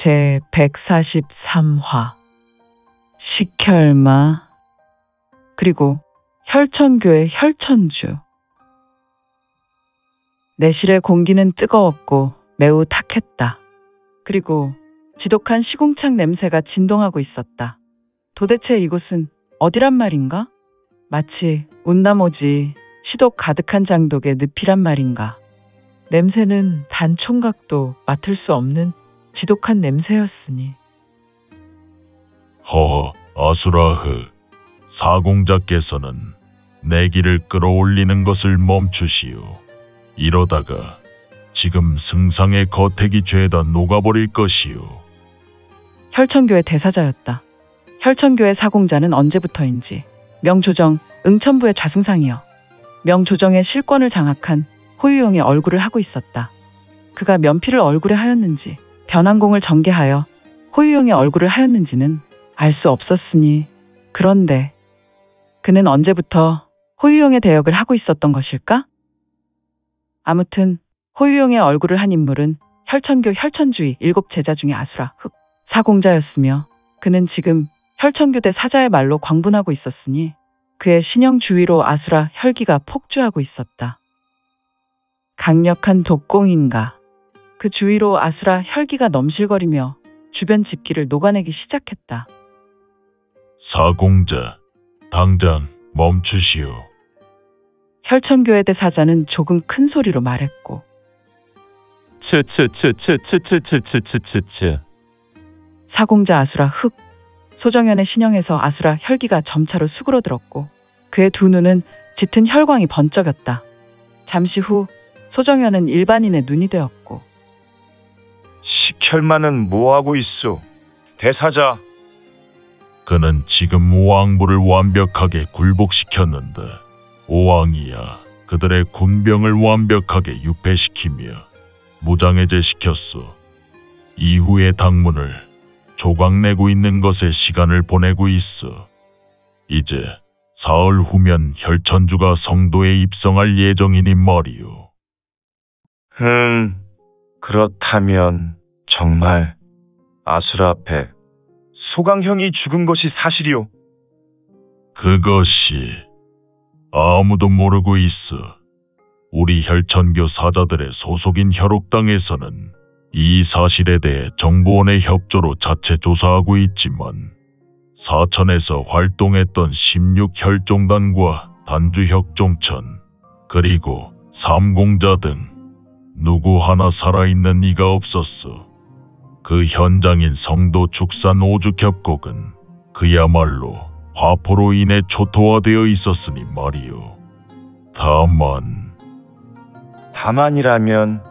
제143화 식혈마 그리고 혈천교의 혈천주. 내실의 공기는 뜨거웠고 매우 탁했다. 그리고 지독한 시궁창 냄새가 진동하고 있었다. 도대체 이곳은 어디란 말인가? 마치 운나모지 시독 가득한 장독의 늪이란 말인가? 냄새는 단 총각도 맡을 수 없는 지독한 냄새였으니. 허허, 아수라흐, 사공자께서는 내기를 끌어올리는 것을 멈추시오. 이러다가 지금 승상의 거택이 죄다 녹아버릴 것이오. 혈천교의 대사자였다. 혈천교의 사공자는 언제부터인지 명조정 응천부의 좌승상이여 명조정의 실권을 장악한 호유용의 얼굴을 하고 있었다. 그가 면피를 얼굴에 하였는지 변환공을 전개하여 호유용의 얼굴을 하였는지는 알 수 없었으니, 그런데 그는 언제부터 호유용의 대역을 하고 있었던 것일까? 아무튼 호유용의 얼굴을 한 인물은 혈천교 혈천주의 7제자 중에 아수라 흑 사공자였으며, 그는 지금 혈천교대 사자의 말로 광분하고 있었으니 그의 신형 주위로 아수라 혈기가 폭주하고 있었다. 강력한 독공인가. 그 주위로 아수라 혈기가 넘실거리며 주변 집기를 녹아내기 시작했다. 사공자, 당장 멈추시오. 혈천교의 대사자는 조금 큰 소리로 말했고, 츠츠츠츠츠츠츠츠츠츠츠. 사공자 아수라 흑 소정연의 신형에서 아수라 혈기가 점차로 수그러들었고 그의 두 눈은 짙은 혈광이 번쩍였다. 잠시 후 소정연은 일반인의 눈이 되었고, 식혈마는 뭐하고 있소? 대사자. 그는 지금 왕부를 완벽하게 굴복시켰는데 오왕이야 그들의 군병을 완벽하게 유폐시키며 무장해제시켰소. 이후의 당문을 조각내고 있는 것에 시간을 보내고 있어. 이제 사흘 후면 혈천주가 성도에 입성할 예정이니 말이오. 그렇다면 정말 아수라 앞에 소강형이 죽은 것이 사실이오? 그것이 아무도 모르고 있어. 우리 혈천교 사자들의 소속인 혈옥당에서는 이 사실에 대해 정보원의 협조로 자체 조사하고 있지만, 사천에서 활동했던 16혈종단과 단주혁종천 그리고 삼공자 등 누구 하나 살아있는 이가 없었어. 그 현장인 성도 축산 오죽협곡은 그야말로 화포로 인해 초토화되어 있었으니 말이오. 다만이라면?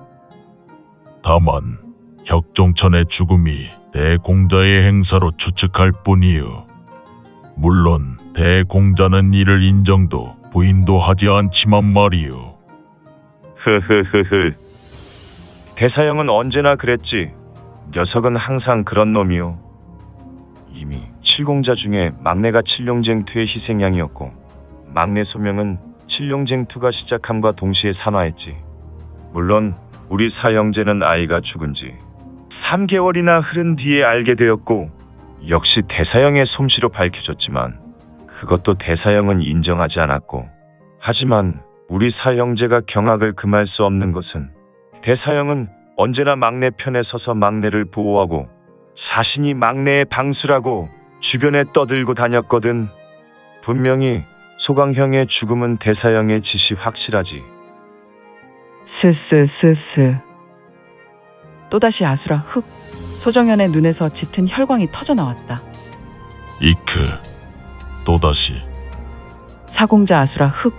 다만 혁종천의 죽음이 대공자의 행사로 추측할 뿐이요. 물론 대공자는 이를 인정도 부인도 하지 않지만 말이오. 대사형은 언제나 그랬지. 녀석은 항상 그런 놈이오. 이미 칠공자 중에 막내가 칠룡쟁투의 희생양이었고, 막내 소명은 칠룡쟁투가 시작함과 동시에 산화했지. 물론 우리 사형제는 아이가 죽은 지 3개월이나 흐른 뒤에 알게 되었고, 역시 대사형의 솜씨로 밝혀졌지만 그것도 대사형은 인정하지 않았고, 하지만 우리 사형제가 경악을 금할 수 없는 것은 대사형은 언제나 막내 편에 서서 막내를 보호하고 자신이 막내의 방수라고 주변에 떠들고 다녔거든. 분명히 소강형의 죽음은 대사형의 짓이 확실하지. 스스스스. 또다시 아수라 흑 소정연의 눈에서 짙은 혈광이 터져나왔다. 또다시. 사공자 아수라 흑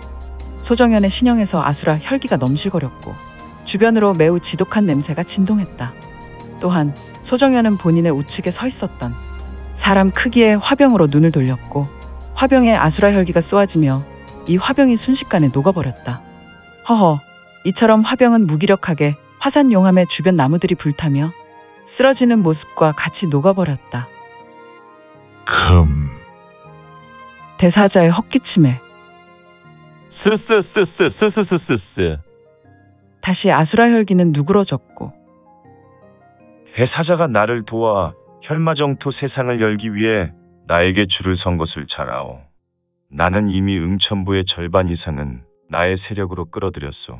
소정연의 신형에서 아수라 혈기가 넘실거렸고 주변으로 매우 지독한 냄새가 진동했다. 또한 소정연은 본인의 우측에 서 있었던 사람 크기의 화병으로 눈을 돌렸고, 화병에 아수라 혈기가 쏘아지며 이 화병이 순식간에 녹아버렸다. 허허, 이처럼 화병은 무기력하게 화산 용암의 주변 나무들이 불타며 쓰러지는 모습과 같이 녹아버렸다. 대사자의 헛기침에 스스스스스스스스. 다시 아수라 혈기는 누그러졌고, 대사자가 나를 도와 혈마정토 세상을 열기 위해 나에게 줄을 선 것을 잘 아오. 나는 이미 응천부의 절반 이상은 나의 세력으로 끌어들였소.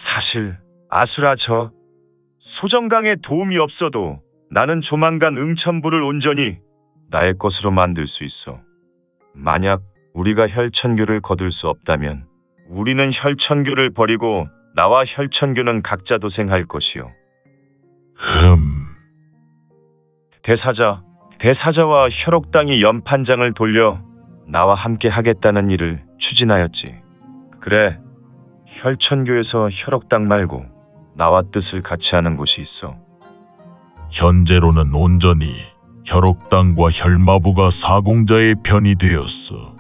사실 아수라 저 소정강의 도움이 없어도 나는 조만간 응천부를 온전히 나의 것으로 만들 수 있어. 만약 우리가 혈천교를 거둘 수 없다면 우리는 혈천교를 버리고 나와 혈천교는 각자 도생할 것이요. 대사자와 혈옥당이 연판장을 돌려 나와 함께 하겠다는 일을 추진하였지. 그래, 혈천교에서 혈옥당 말고 나와 뜻을 같이 하는 곳이 있어. 현재로는 온전히 혈옥당과 혈마부가 사공자의 편이 되었어.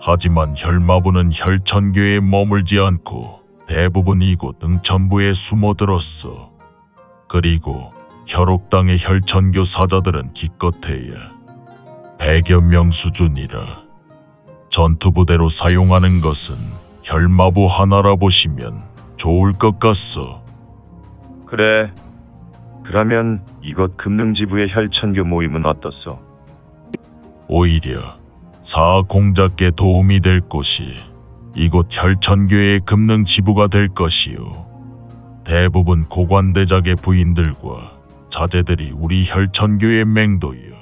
하지만 혈마부는 혈천교에 머물지 않고 대부분 이곳 응천부에 숨어들었어. 그리고 혈옥당의 혈천교 사자들은 기껏해야 100여 명 수준이라 전투부대로 사용하는 것은 혈마부 하나라 보시면 좋을 것 같소. 그래, 그러면 이곳 금능지부의 혈천교 모임은 어떻소? 오히려 사공자께 도움이 될 곳이 이곳 혈천교의 금능지부가 될 것이요. 대부분 고관대작의 부인들과 자제들이 우리 혈천교의 맹도이요.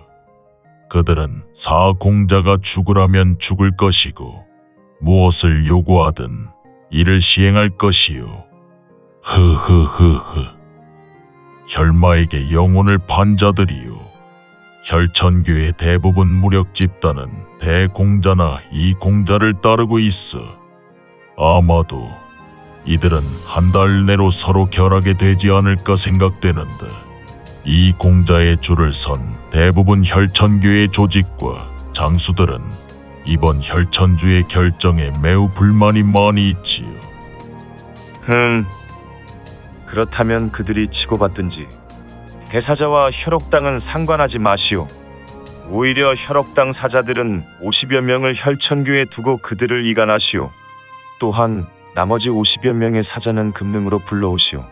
그들은 사공자가 죽으라면 죽을 것이고 무엇을 요구하든 이를 시행할 것이요. 혈마에게 영혼을 판 자들이요. 혈천교의 대부분 무력 집단은 대공자나 이공자를 따르고 있어. 아마도 이들은 한 달 내로 서로 결하게 되지 않을까 생각되는데, 이 공자의 줄을 선 대부분 혈천교의 조직과 장수들은 이번 혈천주의 결정에 매우 불만이 많이 있지요. 그렇다면 그들이 치고받든지. 대사자와 혈옥당은 상관하지 마시오. 오히려 혈옥당 사자들은 50여 명을 혈천교에 두고 그들을 이간하시오. 또한 나머지 50여 명의 사자는 금능으로 불러오시오.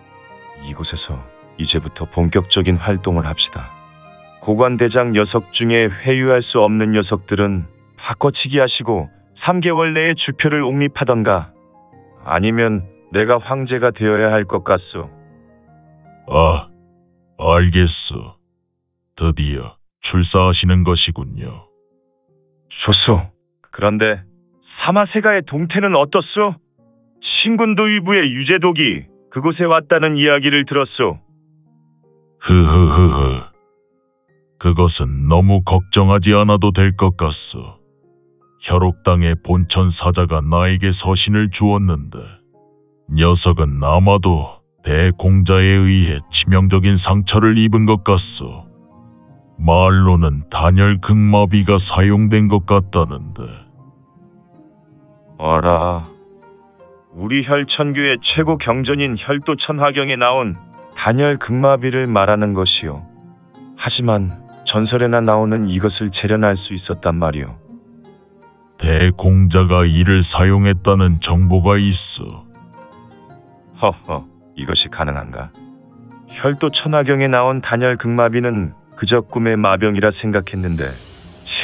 이곳에서 이제부터 본격적인 활동을 합시다. 고관대장 녀석 중에 회유할 수 없는 녀석들은 바꿔치기 하시고 3개월 내에 주표를 옹립하던가, 아니면 내가 황제가 되어야 할 것 같소. 알겠소. 드디어 출사하시는 것이군요. 좋소. 그런데 사마세가의 동태는 어떻소? 신군도 위부의 유재독이 그곳에 왔다는 이야기를 들었소. 그것은 너무 걱정하지 않아도 될 것 같소. 혈옥당의 본천 사자가 나에게 서신을 주었는데, 녀석은 아마도 대공자에 의해 치명적인 상처를 입은 것 같소. 말로는 단열 극마비가 사용된 것 같다는데. 어라, 우리 혈천교의 최고 경전인 혈도천화경에 나온 단열 극마비를 말하는 것이요. 하지만 전설에나 나오는 이것을 재련할 수 있었단 말이오. 대공자가 이를 사용했다는 정보가 있어. 이것이 가능한가? 혈도천화경에 나온 단열 극마비는 그저 꿈의 마병이라 생각했는데,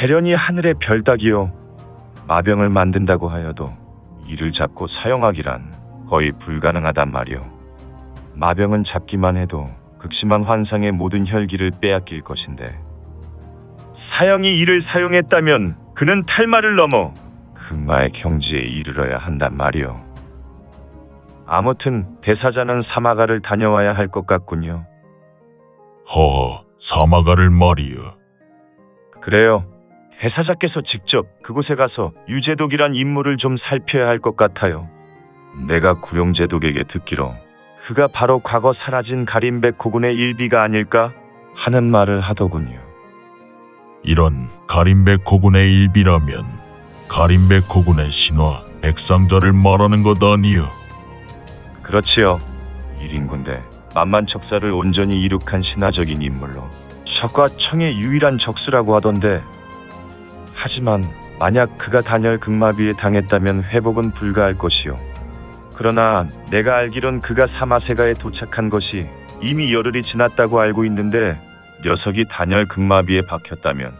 재련이 하늘의 별따기요. 마병을 만든다고 하여도 이를 잡고 사용하기란 거의 불가능하단 말이오. 마병은 잡기만 해도 극심한 환상의 모든 혈기를 빼앗길 것인데, 사형이 이를 사용했다면 그는 탈마를 넘어 극마의 경지에 이르러야 한단 말이오. 아무튼 대사자는 사마가를 다녀와야 할 것 같군요. 사마가를 말이요. 그래요. 대사자께서 직접 그곳에 가서 유재독이란 인물을 좀 살펴야 할 것 같아요. 내가 구룡재독에게 듣기로 그가 바로 과거 사라진 가림백 고군의 일비가 아닐까 하는 말을 하더군요. 이런 가림백 고군의 일비라면 가림백 고군의 신화 백상자를 말하는 것 아니요? 그렇지요. 1인군데 만만척사를 온전히 이룩한 신화적인 인물로 적과 청의 유일한 적수라고 하던데, 하지만 만약 그가 단열 극마비에 당했다면 회복은 불가할 것이요. 그러나 내가 알기론 그가 사마세가에 도착한 것이 이미 열흘이 지났다고 알고 있는데 녀석이 단열 극마비에 박혔다면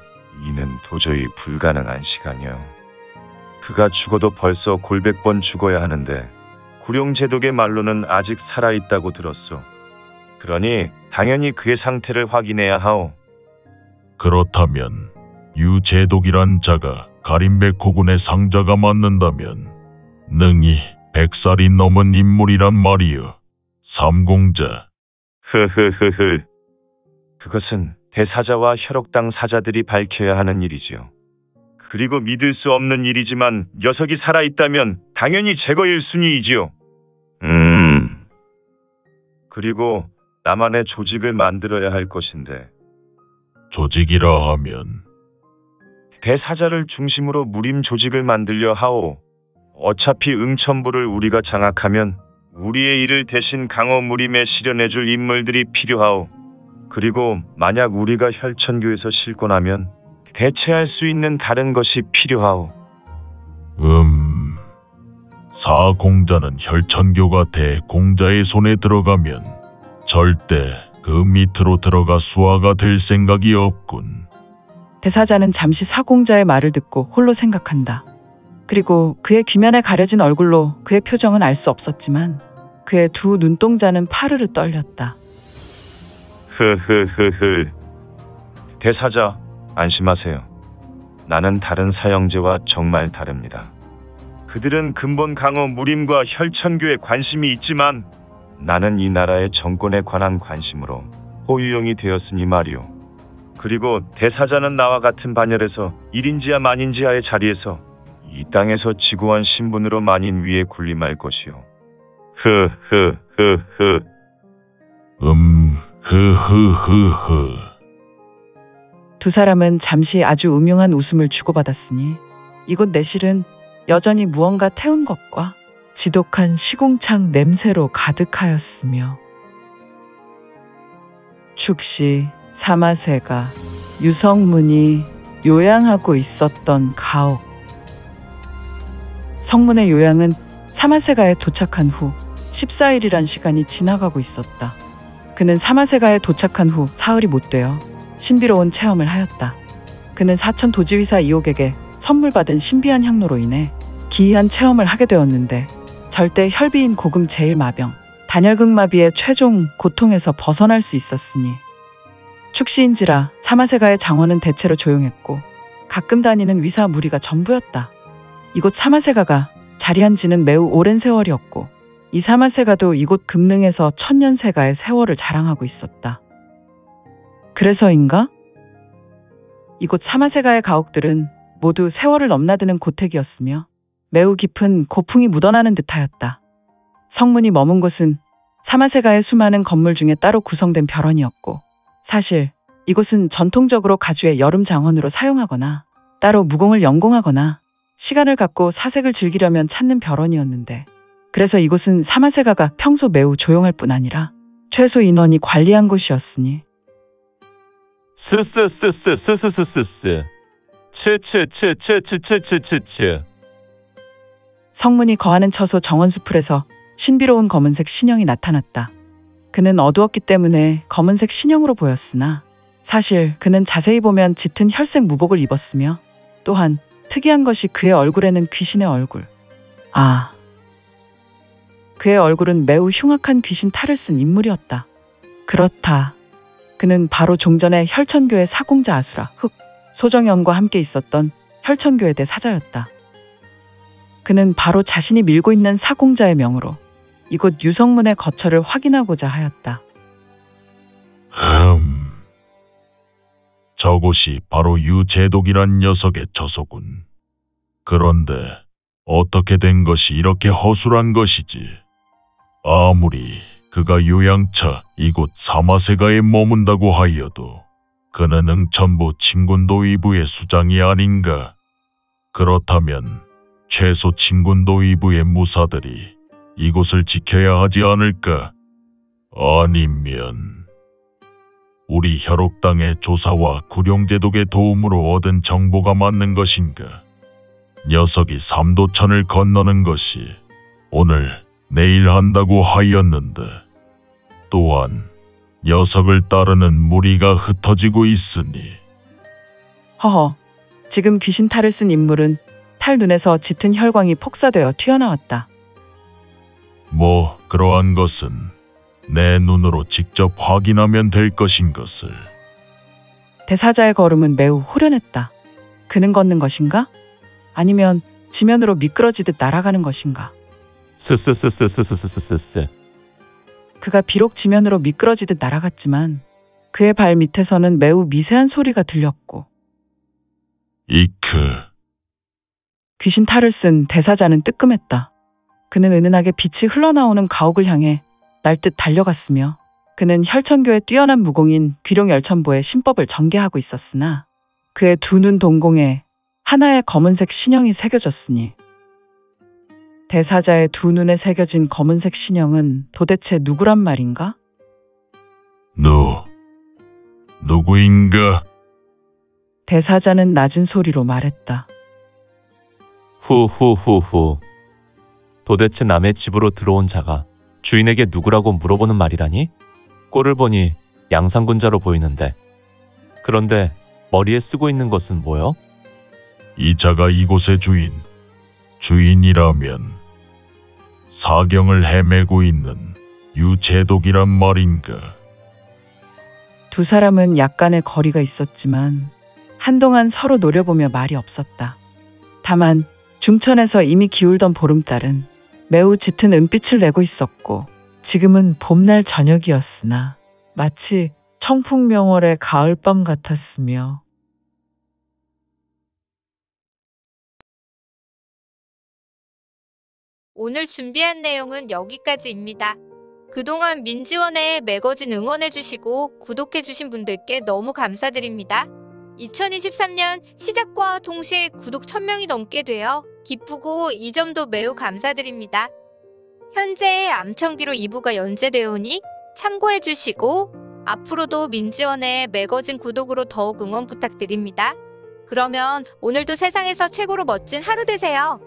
이는 도저히 불가능한 시간이요. 그가 죽어도 벌써 골백번 죽어야 하는데 구룡제독의 말로는 아직 살아있다고 들었소. 그러니 당연히 그의 상태를 확인해야 하오. 그렇다면 유제독이란 자가 가림백 호군의 상자가 맞는다면 능히 100살이 넘은 인물이란 말이여. 삼공자. 흐흐흐흐. 그것은 대사자와 혈옥당 사자들이 밝혀야 하는 일이지요. 그리고 믿을 수 없는 일이지만 녀석이 살아있다면 당연히 제거 1순위이지요. 그리고 나만의 조직을 만들어야 할 것인데. 조직이라 하면? 대사자를 중심으로 무림 조직을 만들려 하오. 어차피 응천부를 우리가 장악하면 우리의 일을 대신 강호 무림에 실현해줄 인물들이 필요하오. 그리고 만약 우리가 혈천교에서 실권하면 대체할 수 있는 다른 것이 필요하오. 사공자는 혈천교가 대공자의 손에 들어가면 절대 그 밑으로 들어가 수하가 될 생각이 없군. 대사자는 잠시 사공자의 말을 듣고 홀로 생각한다. 그리고 그의 귀면에 가려진 얼굴로 그의 표정은 알 수 없었지만 그의 두 눈동자는 파르르 떨렸다. 흐흐흐흐. 대사자, 안심하세요. 나는 다른 사형제와 정말 다릅니다. 그들은 근본 강호 무림과 혈천교에 관심이 있지만 나는 이 나라의 정권에 관한 관심으로 호유용이 되었으니 말이오. 그리고 대사자는 나와 같은 반열에서 1인지하 만인지하의 자리에서 이 땅에서 지구원 신분으로 만인 위에 군림할 것이오. 흐흐흐흐. 흐흐흐흐. 두 사람은 잠시 아주 음흉한 웃음을 주고받았으니 이곳 내실은 여전히 무언가 태운 것과 지독한 시궁창 냄새로 가득하였으며 축시 사마세가 유성문이 요양하고 있었던 가옥. 성문의 요양은 사마세가에 도착한 후 14일이란 시간이 지나가고 있었다. 그는 사마세가에 도착한 후 사흘이 못 되어 신비로운 체험을 하였다. 그는 사천 도지휘사 이옥에게 선물 받은 신비한 향로로 인해 기이한 체험을 하게 되었는데 절대 혈비인 고금 제1마병 단열극마비의 최종 고통에서 벗어날 수 있었으니 축시인지라 사마세가의 장원은 대체로 조용했고 가끔 다니는 위사 무리가 전부였다. 이곳 사마세가가 자리한 지는 매우 오랜 세월이었고 이 사마세가도 이곳 금능에서 천년세가의 세월을 자랑하고 있었다. 그래서인가? 이곳 사마세가의 가옥들은 모두 세월을 넘나드는 고택이었으며 매우 깊은 고풍이 묻어나는 듯하였다. 성문이 머문 곳은 사마세가의 수많은 건물 중에 따로 구성된 별원이었고 사실 이곳은 전통적으로 가주의 여름 장원으로 사용하거나 따로 무공을 연공하거나 시간을 갖고 사색을 즐기려면 찾는 별원이었는데 그래서 이곳은 사마세가가 평소 매우 조용할 뿐 아니라 최소 인원이 관리한 곳이었으니 스스스스스스스스스 츠츠츠츠츠츠츠츠. 성문이 거하는 처소 정원수풀에서 신비로운 검은색 신형이 나타났다. 그는 어두웠기 때문에 검은색 신형으로 보였으나 사실 그는 자세히 보면 짙은 혈색 무복을 입었으며 또한 특이한 것이 그의 얼굴에는 귀신의 얼굴. 그의 얼굴은 매우 흉악한 귀신 탈을 쓴 인물이었다. 그렇다. 그는 바로 종전에 혈천교의 사공자 아수라 소정연과 함께 있었던 혈천교의 대사자였다. 그는 바로 자신이 밀고 있는 사공자의 명으로 이곳 유성문의 거처를 확인하고자 하였다. 저곳이 바로 유제독이란 녀석의 처소군. 그런데 어떻게 된 것이 이렇게 허술한 것이지? 아무리 그가 요양차 이곳 사마세가에 머문다고 하여도 그는 응천부 친군도위부의 수장이 아닌가? 그렇다면 최소 친군도위부의 무사들이 이곳을 지켜야 하지 않을까? 아니면 우리 혈옥당의 조사와 구룡제독의 도움으로 얻은 정보가 맞는 것인가? 녀석이 삼도천을 건너는 것이 오늘 내일 한다고 하였는데 또한 녀석을 따르는 무리가 흩어지고 있으니 허허, 지금 귀신 탈을 쓴 인물은 탈 눈에서 짙은 혈광이 폭사되어 튀어나왔다. 뭐 그러한 것은 내 눈으로 직접 확인하면 될 것인 것을. 대사자의 걸음은 매우 호련했다. 그는 걷는 것인가? 아니면 지면으로 미끄러지듯 날아가는 것인가? 스스스스스스스스스. 그가 비록 지면으로 미끄러지듯 날아갔지만 그의 발 밑에서는 매우 미세한 소리가 들렸고 이크. 귀신 탈을 쓴 대사자는 뜨끔했다. 그는 은은하게 빛이 흘러나오는 가옥을 향해 날듯 달려갔으며 그는 혈천교의 뛰어난 무공인 귀룡열천보의 신법을 전개하고 있었으나 그의 두 눈 동공에 하나의 검은색 신형이 새겨졌으니 대사자의 두 눈에 새겨진 검은색 신형은 도대체 누구란 말인가? 누구인가? 대사자는 낮은 소리로 말했다. 후후후후. 도대체 남의 집으로 들어온 자가 주인에게 누구라고 물어보는 말이라니? 꼴을 보니 양상군자로 보이는데. 그런데 머리에 쓰고 있는 것은 뭐요? 이 자가 이곳의 주인이라면 사경을 헤매고 있는 유재독이란 말인가? 두 사람은 약간의 거리가 있었지만 한동안 서로 노려보며 말이 없었다. 다만 중천에서 이미 기울던 보름달은 매우 짙은 은빛을 내고 있었고 지금은 봄날 저녁이었으나 마치 청풍명월의 가을밤 같았으며 오늘 준비한 내용은 여기까지입니다. 그동안 민지원에 매거진 응원해주시고 구독해주신 분들께 너무 감사드립니다. 2023년 시작과 동시에 구독 1000명이 넘게 되어 기쁘고 이 점도 매우 감사드립니다. 현재 암청기로 2부가 연재되어 오니 참고해주시고 앞으로도 민지원의 매거진 구독으로 더욱 응원 부탁드립니다. 그러면 오늘도 세상에서 최고로 멋진 하루 되세요.